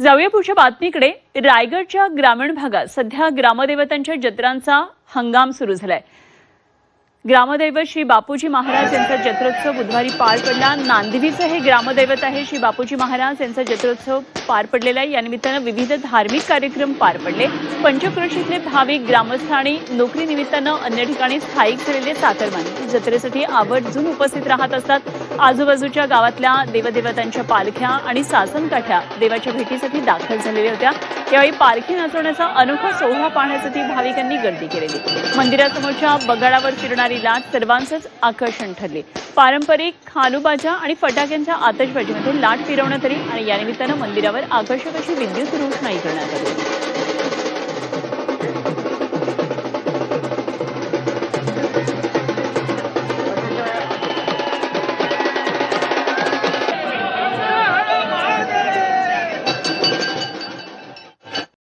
जाऊया पुढच्या बातमीकडे। रायगडच्या ग्रामीण भागात सध्या ग्रामदेवतांच्या जत्रांचा हंगाम सुरू झालाय। ग्रामदैवत श्री बापूजी महाराज यांचा जत्रोत्सव बुधवारी पार पडला। नांदिवीचं हे ग्रामदैवत आहे। श्री बापूजी महाराज यांचा जत्रोत्सव पार पडलेला आहे। या निमित्तानं विविध धार्मिक कार्यक्रम पार पडले। पंचक्रोशीतले भाविक, ग्रामस्थ आणि नोकरीनिमित्तानं अन्य ठिकाणी स्थायिक झालेले चाकरमानी जत्रेसाठी आवर्जून उपस्थित राहत असतात। आजूबाजूच्या गावातल्या देवदेवतांच्या पालख्या आणि सासनकाठ्या देवाच्या भेटीसाठी दाखल झालेल्या होत्या। यावेळी पालखी नाचवण्याचा अनोखा सोहळा पाहण्यासाठी भाविकांनी गर्दी केलेली। मंदिरासमोरच्या बगाडावर फिरणारी लाट सर्वांचंच आकर्षण ठरली। पारंपरिक खानुबाजा आणि फटाक्यांच्या आतषबाजीमध्ये लाट फिरवण्यात आली आणि या निमित्तानं मंदिरावर आकर्षक अशी विद्युत रोषणाई करण्यात आली।